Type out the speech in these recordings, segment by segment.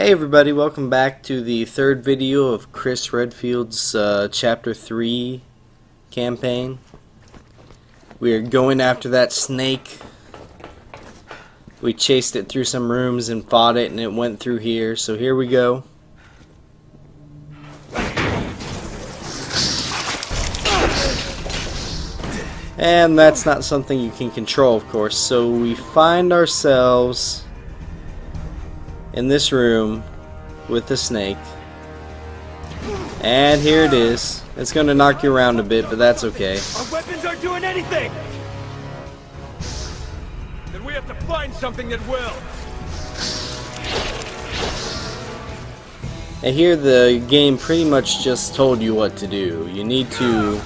Hey everybody, welcome back to the third video of Chris Redfield's Chapter 3 campaign. We are going after that snake. We chased it through some rooms and fought it, and it went through here, so here we go. And that's not something you can control, of course, so we find ourselves in this room with the snake, and here it is. It's gonna knock you around a bit, but that's okay. Our weapons aren't doing anything. Then we have to find something that will. And here the game pretty much just told you what to do. You need to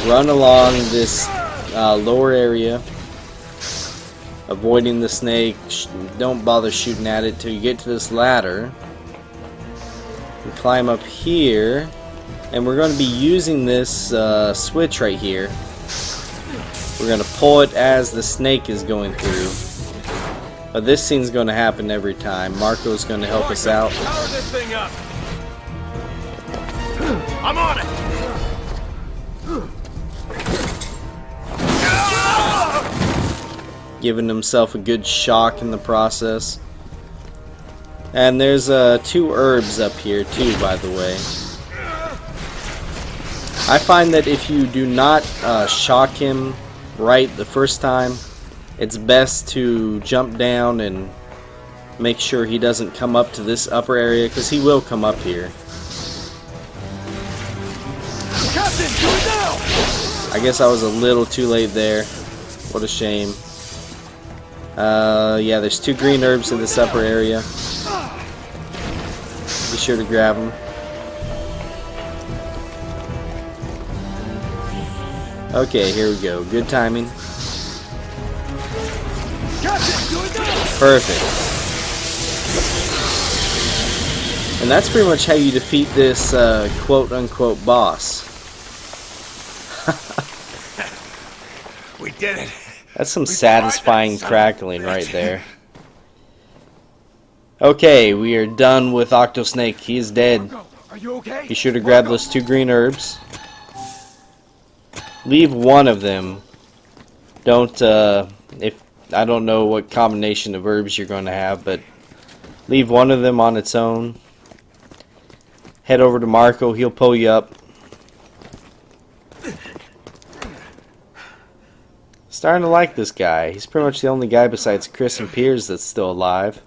run along this lower area, avoiding the snake. Don't bother shooting at it till you get to this ladder. You climb up here, and we're going to be using this switch right here. We're going to pull it as the snake is going through. But this scene's going to happen every time. Marco's going to help us out. Power this thing up. I'm on it. Giving himself a good shock in the process. And there's 2 herbs up here too, by the way. I find that if you do not shock him right the first time, it's best to jump down and make sure he doesn't come up to this upper area, because he will come up here. Captain, do it now! I guess I was a little too late there. What a shame. Yeah, there's 2 green herbs in this upper area. Be sure to grab them. Okay, here we go. Good timing. Captain, do it now! Perfect. And that's pretty much how you defeat this quote-unquote boss. We did it. That's some satisfying crackling right there. Okay, we are done with Octosnake. He is dead. Are you okay? Be sure to grab those 2 green herbs. Leave one of them. Don't, if I don't know what combination of herbs you're going to have, but leave one of them on its own. Head over to Marco. He'll pull you up. Starting to like this guy. He's pretty much the only guy besides Chris and Piers that's still alive.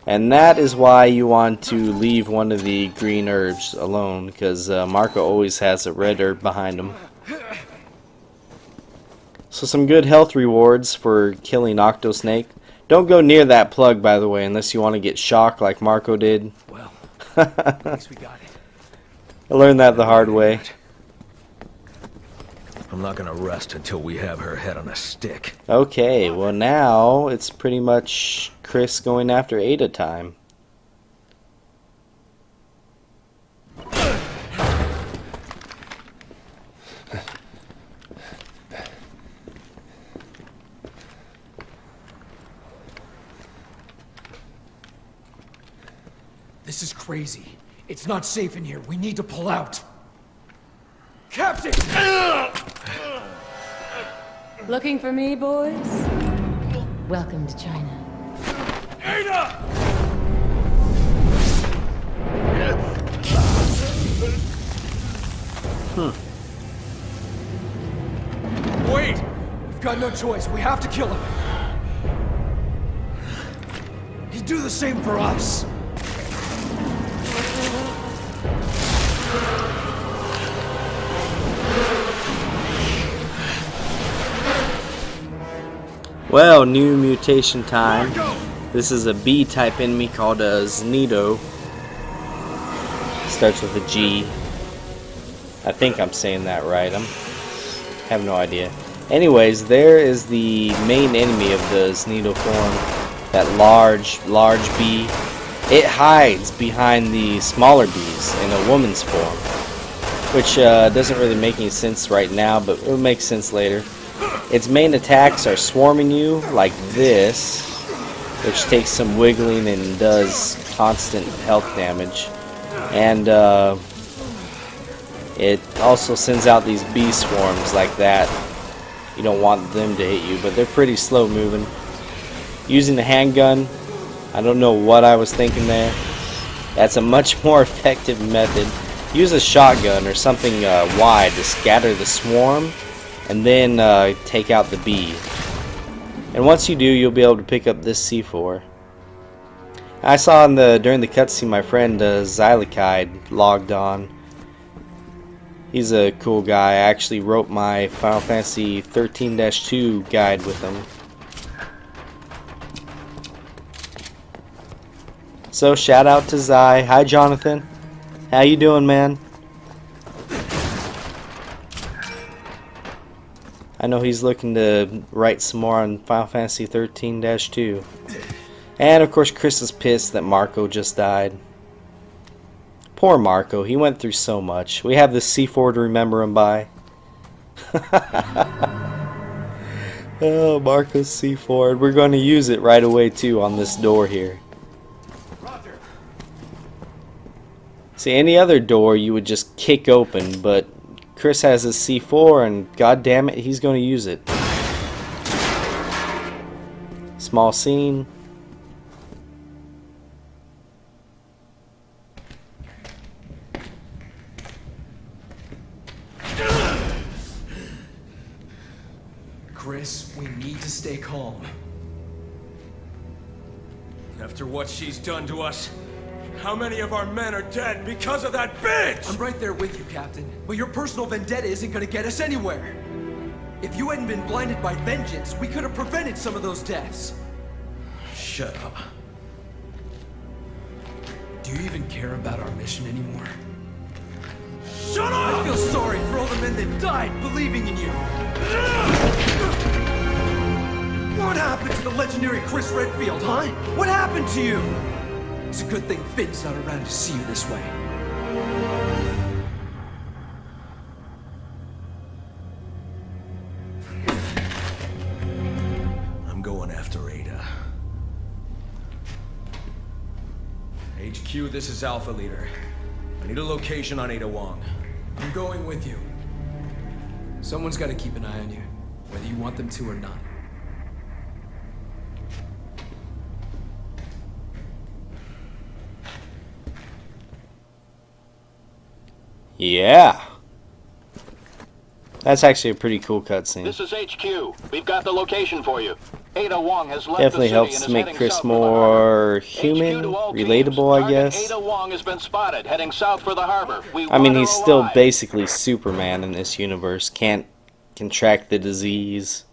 And that is why you want to leave one of the green herbs alone, because Marco always has a red herb behind him. So some good health rewards for killing Octosnake. Don't go near that plug, by the way, unless you want to get shocked like Marco did. Well, at least we got it. I learned that the hard way. I'm not gonna rest until we have her head on a stick. Okay, well now it's pretty much Chris going after Ada time. This is crazy. It's not safe in here. We need to pull out. Captain! Looking for me, boys? Welcome to China. Ada! Wait! We've got no choice. We have to kill him. He'd do the same for us. Well, new mutation time. This is a B-type enemy called a Zneedo. Starts with a G. I think I'm saying that right. I have no idea. Anyways, there is the main enemy of the Zneedo form. That large bee. It hides behind the smaller bees in a woman's form. Which doesn't really make any sense right now, but it'll make sense later. Its main attacks are swarming you like this, which takes some wiggling and does constant health damage. And it also sends out these bee swarms like that. You don't want them to hit you, but they're pretty slow moving. Using the handgun, I don't know what I was thinking there. That's a much more effective method. Use a shotgun or something wide to scatter the swarm, and then take out the bee. And once you do, you'll be able to pick up this C4. I saw during the cutscene my friend Xylokide logged on. He's a cool guy. I actually wrote my Final Fantasy 13-2 guide with him. So shout out to Zai. Hi Jonathan. How you doing, man? I know he's looking to write some more on Final Fantasy 13-2. And of course Chris is pissed that Marco just died. Poor Marco, he went through so much. We have this C4 to remember him by. Oh, Marco's C4. We're going to use it right away too on this door here. See, any other door you would just kick open, but Chris has his C4 and god damn it, he's going to use it. Small scene. Chris, we need to stay calm. After what she's done to us, how many of our men are dead because of that bitch? I'm right there with you, Captain. But your personal vendetta isn't gonna get us anywhere. If you hadn't been blinded by vengeance, we could have prevented some of those deaths. Shut up. Do you even care about our mission anymore? Shut up! I feel sorry for all the men that died believing in you. What happened to the legendary Chris Redfield, huh? What happened to you? It's a good thing Finn's not around to see you this way. I'm going after Ada. HQ, this is Alpha Leader. I need a location on Ada Wong. I'm going with you. Someone's got to keep an eye on you, whether you want them to or not. Yeah. That's actually a pretty cool cutscene. This is HQ. We've got the location for you. Ada Wong has left Definitely the city helps and to is make heading Chris south for the more harbor. human, HQ to all relatable, teams. I guess. Ada Wong has been spotted heading south for the harbor. We I mean, want he's her still alive. basically Superman in this universe. Can't contract the disease.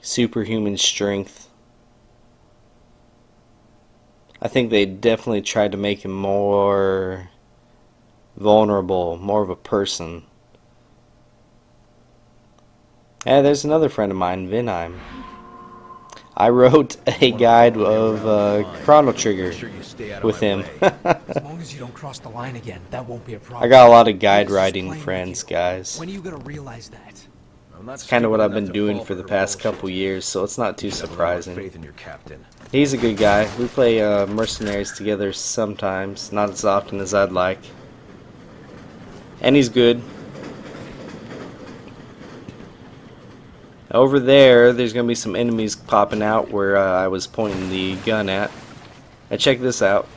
Superhuman strength. I think they definitely tried to make him more vulnerable, more of a person. Yeah, there's another friend of mine, Vinheim. I wrote a guide of Chrono Trigger with him. As long as you don't cross the line again, that won't be a problem. I got a lot of guide writing friends, guys. When are you gonna realize that? It's kind of what I've been doing for the past couple years, so it's not too surprising. Faith in your captain. He's a good guy. We play Mercenaries together sometimes, not as often as I'd like. And he's good. Over there's going to be some enemies popping out where I was pointing the gun at. And check this out.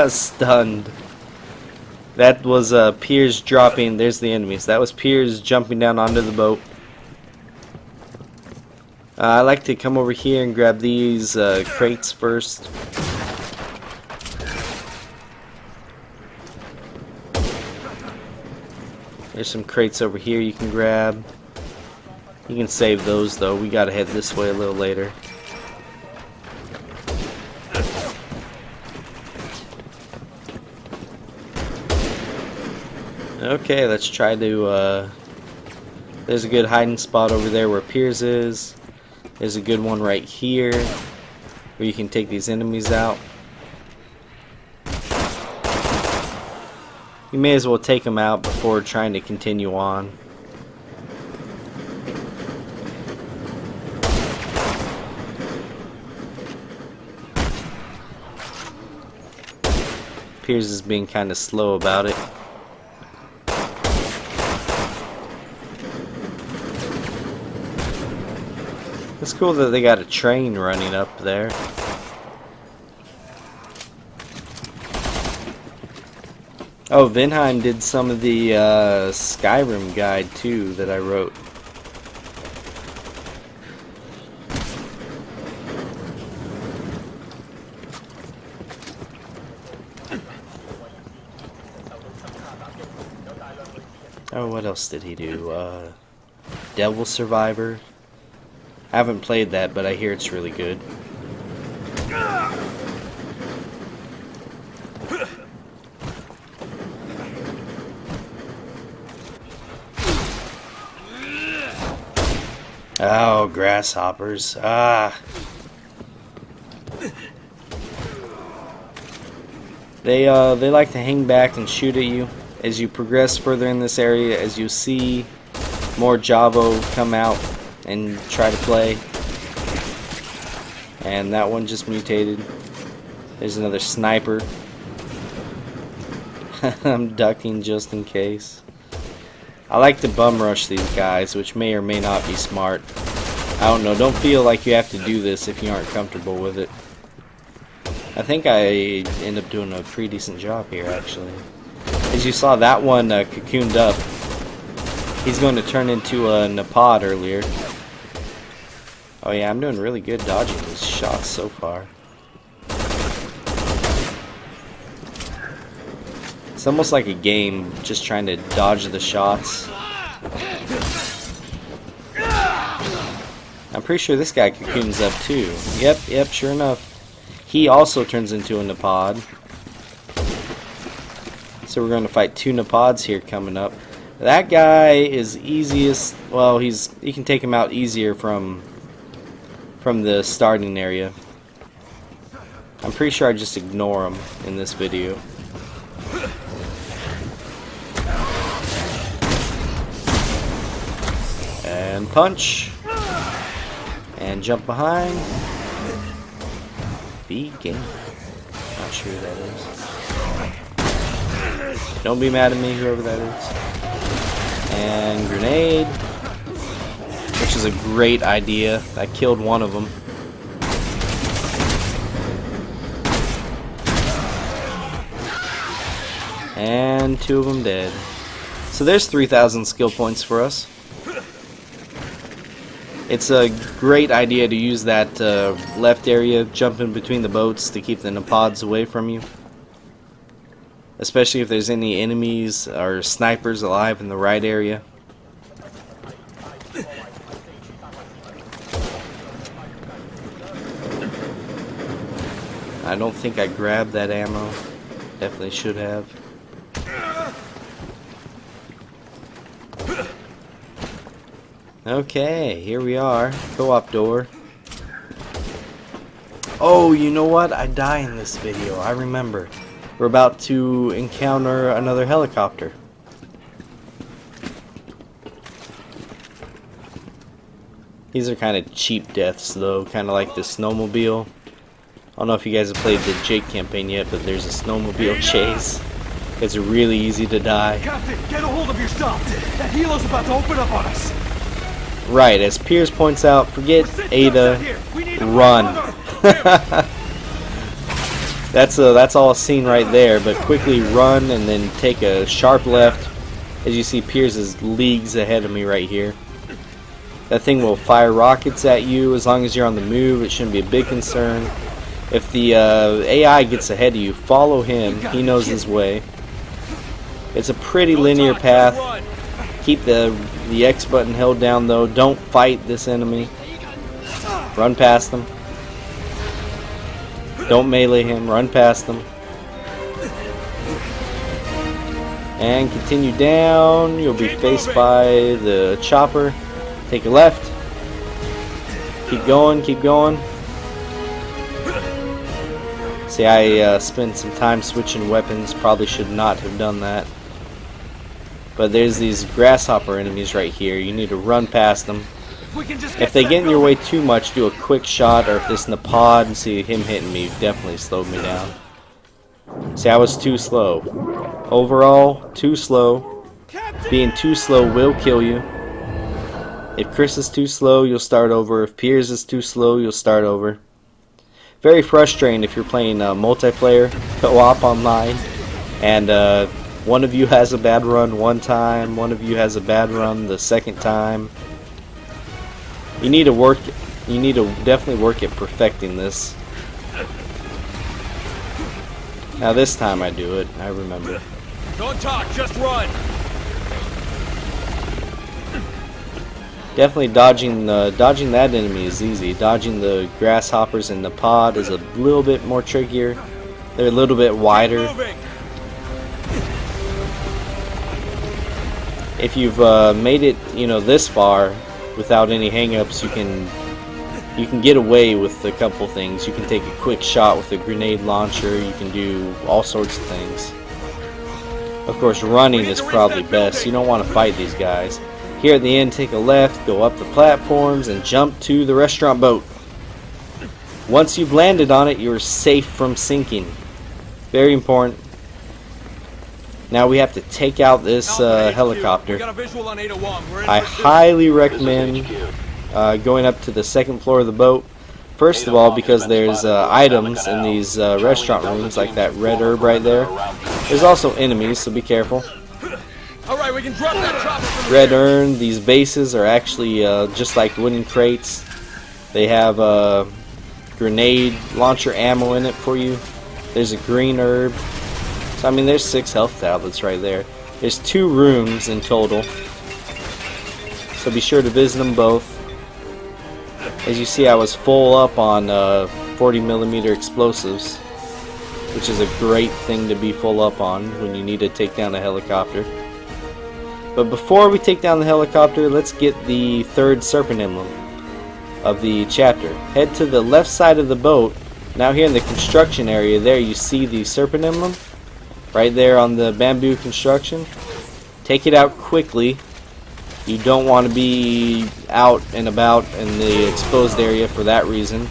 Stunned. That was Piers dropping. There's the enemies. That was Piers jumping down onto the boat. I like to come over here and grab these crates first. There's some crates over here you can grab. You can save those though. We gotta head this way a little later. Okay, let's try to there's a good hiding spot over there where Piers is. There's a good one right here where you can take these enemies out. You may as well take them out before trying to continue on. Piers is being kind of slow about it. It's cool that they got a train running up there. Oh, Vinheim did some of the Skyrim guide too that I wrote. Oh, what else did he do? Devil Survivor. I haven't played that, but I hear it's really good. Oh, grasshoppers. Ah. They like to hang back and shoot at you. As you progress further in this area, as you see more Javo come out and try to play. And that one just mutated. There's another sniper. I'm ducking just in case. I like to bum rush these guys, which may or may not be smart. I don't know, don't feel like you have to do this if you aren't comfortable with it. I think I end up doing a pretty decent job here, actually. As you saw, that one cocooned up. He's going to turn into a Napod earlier. Oh yeah, I'm doing really good dodging these shots so far. It's almost like a game, just trying to dodge the shots. I'm pretty sure this guy cocoons up too. Yep, sure enough. He also turns into a Napod. So we're going to fight two Napods here coming up. That guy is easiest, well, you can take him out easier from the starting area. I'm pretty sure I just ignore him in this video. And punch. And jump behind. Vegan. Not sure who that is. Don't be mad at me, whoever that is. And grenade. Which is a great idea. I killed one of them. And two of them dead. So there's 3,000 skill points for us. It's a great idea to use that left area, jump in between the boats to keep the Napods away from you. Especially if there's any enemies or snipers alive in the right area. I don't think I grabbed that ammo. Definitely should have. Okay, here we are. Co-op door. Oh, you know what? I die in this video. I remember. We're about to encounter another helicopter. These are kind of cheap deaths, though. Kind of like the snowmobile. I don't know if you guys have played the Jake campaign yet, but there's a snowmobile chase. It's really easy to die. Captain, get a hold of your stuff. That helo's about to open up on us. Right, as Piers points out, forget Ada, run. That's all seen right there, but quickly run and then take a sharp left. As you see, Piers is leagues ahead of me right here. That thing will fire rockets at you as long as you're on the move. It shouldn't be a big concern. If the AI gets ahead of you, follow him. He knows his way. It's a pretty linear path. Keep the X button held down though. Don't fight this enemy. Run past him. Don't melee him. Run past him. And continue down. You'll be faced by the chopper. Take a left. Keep going. Keep going. See, I spent some time switching weapons. Probably should not have done that. But there's these grasshopper enemies right here. You need to run past them. If they get in your way too much, do a quick shot. Or if this Napod, see him hitting me, definitely slowed me down. See, I was too slow. Overall, too slow. Being too slow will kill you. If Chris is too slow, you'll start over. If Piers is too slow, you'll start over. Very frustrating if you're playing multiplayer, co-op online, and one of you has a bad run one time, one of you has a bad run the second time. You need to definitely work at perfecting this. Now this time I do it, I remember. Don't talk, just run. Definitely dodging that enemy is easy. Dodging the grasshoppers in the pod is a little bit more trickier. They're a little bit wider. If you've made it, this far without any hang-ups, you can get away with a couple things. You can take a quick shot with a grenade launcher. You can do all sorts of things. Of course, running is probably best. You don't want to fight these guys. Here at the end, take a left, go up the platforms, and jump to the restaurant boat. Once you've landed on it, you're safe from sinking. Very important. Now we have to take out this helicopter. I highly recommend going up to the second floor of the boat. First of all, because there's items in these restaurant rooms, like that red herb right there. There's also enemies, so be careful. Alright, we can drop that chopper from Red urn, these bases are actually just like wooden crates. They have grenade launcher ammo in it for you. There's a green herb. So I mean, there's 6 health tablets right there. There's 2 rooms in total, so be sure to visit them both. As you see, I was full up on 40mm explosives, which is a great thing to be full up on when you need to take down a helicopter. But before we take down the helicopter, let's get the 3rd serpent emblem of the chapter. Head to the left side of the boat. Now here in the construction area there, you see the serpent emblem right there on the bamboo construction. Take it out quickly. You don't want to be out and about in the exposed area for that reason.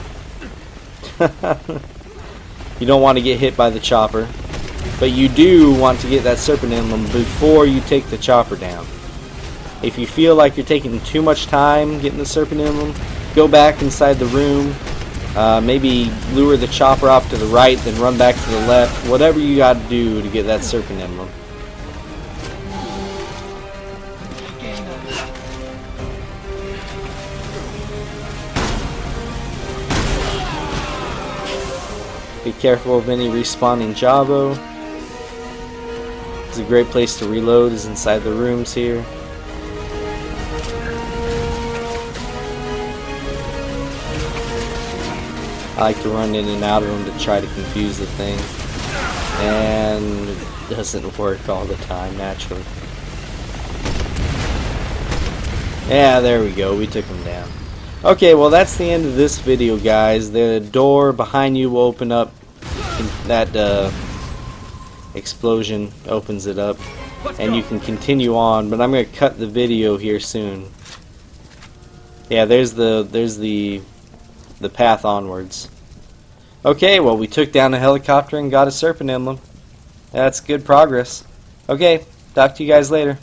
You don't want to get hit by the chopper. But you do want to get that serpent emblem before you take the chopper down. If you feel like you're taking too much time getting the serpent emblem, go back inside the room. Maybe lure the chopper off to the right, then run back to the left. Whatever you got to do to get that serpent emblem. Be careful of any respawning Javo. It's a great place to reload, is inside the rooms here. I like to run in and out of them to try to confuse the thing, and it doesn't work all the time, naturally. Yeah, there we go, we took them down. Okay, well that's the end of this video, guys. The door behind you will open up. That explosion opens it up, and you can continue on, but I'm going to cut the video here soon. Yeah, there's the path onwards. Okay, well we took down a helicopter and got a serpent emblem. That's good progress. Okay, talk to you guys later.